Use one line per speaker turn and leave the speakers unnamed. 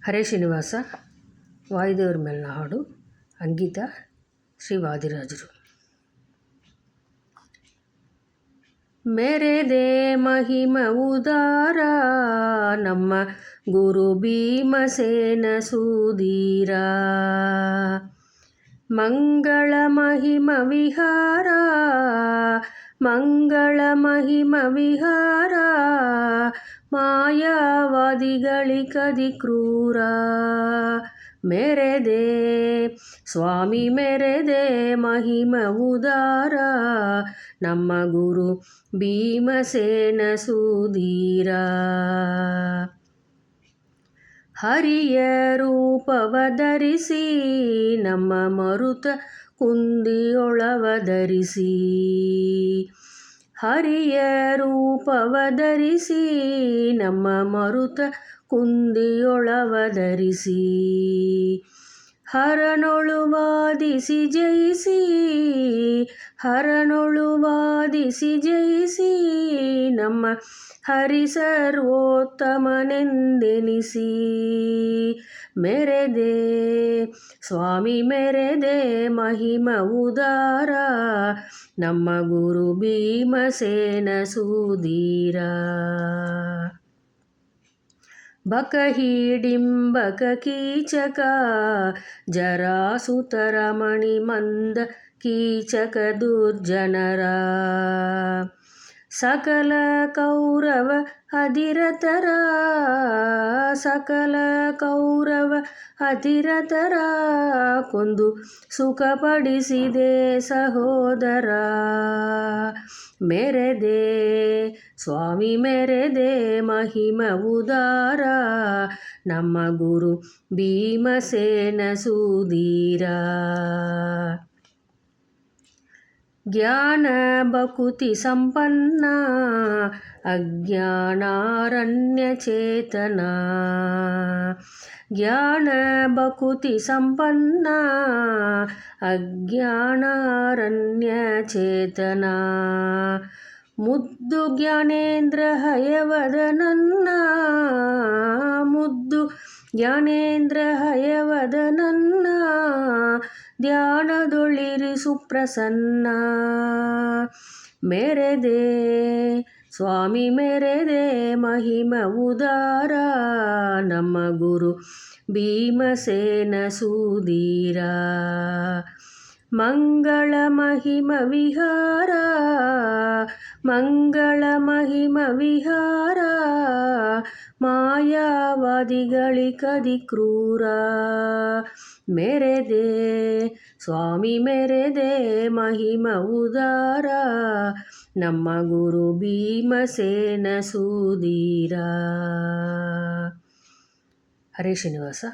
ಹರೇ ಶ್ರೀನಿವಾಸ. ವಾಯುದೇವರ ಮೇಲಿನ ಹಾಡು. ಅಂಕಿತ ಶ್ರೀ ವಾದಿರಾಜರು. ಮೆರೆದೆ ಮಹಿಮ ಉದಾರ ನಮ್ಮ ಗುರು ಭೀಮಸೇನ ಸೂದೀರ. ಮಂಗಳ ಮಹಿಮ ವಿಹಾರ, ಮಂಗಳ ಮಹಿಮ ವಿಹಾರ, ಮಾಯಾವಾದಿಗಳಿಕದಿ ಕ್ರೂರ. ಮೆರೆದೆ ಸ್ವಾಮಿ ಮೆರೆದೆ ಮಹಿಮ ಉದಾರ ನಮ್ಮ ಗುರು ಭೀಮಸೇನ ಸೂದೀರ. ಹರಿಯ ರೂಪವ ಧರಿಸಿ ನಮ್ಮ ಮರುತ ಕುಂದಿಯೊಳವಧರಿಸಿ. ಹರಿಯ ರೂಪವ ಧರಿಸಿ ನಮ್ಮ ಮರುತ ಕುಂದಿಯೊಳವಧರಿಸಿ. ಹರನೊಳು ವಾದಿಸಿ ಜಯಿಸಿ, ಹರನೊಳು ವಾದಿಸಿ ಜಯಿಸಿ, ನಮ್ಮ ಹರಿ ಸರ್ವೋತ್ತಮನೆಂದೆನಿಸಿ. ಮೆರೆದೆ ಸ್ವಾಮಿ ಮೆರೆದೆ ಮಹಿಮ ಉದಾರ ನಮ್ಮ ಗುರು ಭೀಮಸೇನ ಸೂದೀರ. ಬಕ ಹಿಡಿಂಬಕ ಕೀಚಕ ಜರಾಸುತರ ಮಣಿಮಂದ ಕೀಚಕ ದುರ್ಜನರ. ಸಕಲ ಕೌರವ ಅಧಿರಥರ, ಸಕಲ ಕೌರವ ಅಧಿರಥರ ಕೊಂದು ಸುಖಪಡಿಸಿದೆ ಸಹೋದರ. ಮೆರೆದೆ ಸ್ವಾಮಿ ಮೆರೆದೆ ಮಹಿಮ ಉದಾರ ನಮ್ಮ ಗುರು ಭೀಮಸೇನ ಸೂದೀರ. ಜ್ಞಾನ ಭಕುತಿ ಸಂಪನ್ನ ಅಜ್ಞಾನಾರಣ್ಯ ಚೇತನ. ಜ್ಞಾನ ಭಕುತಿ ಸಂಪನ್ನ ಅಜ್ಞಾನಾರಣ್ಯ ಚೇತನ. ಮುದ್ದು ಜ್ಞಾನೇಂದ್ರ ಹಯವದನನ್ನ, ಮುದ್ದು ಜ್ಞಾನೇಂದ್ರ ಹಯವದನನ್ನ ಧ್ಯಾನದೊಳಿರಿ ಸುಪ್ರಸನ್ನ. ಮೆರೆದೆ ಸ್ವಾಮಿ ಮೆರೆದೆ ಮಹಿಮ ಉದಾರ ನಮ್ಮ ಗುರು ಭೀಮಸೇನ ಸೂದೀರ. ಮಂಗಳ ಮಹಿಮ ವಿಹಾರ, ಮಂಗಳ ಮಹಿಮ ವಿಹಾರ, ಮಾಯಾವಾದಿಗಳಿಕದಿ ಕ್ರೂರ. ಮೆರೆದೆ ಸ್ವಾಮಿ ಮೆರೆದೆ ಮಹಿಮ ಉದಾರ ನಮ್ಮ ಗುರು ಭೀಮಸೇನ ಸೂದೀರ. ಹರೇ ಶ್ರೀನಿವಾಸ.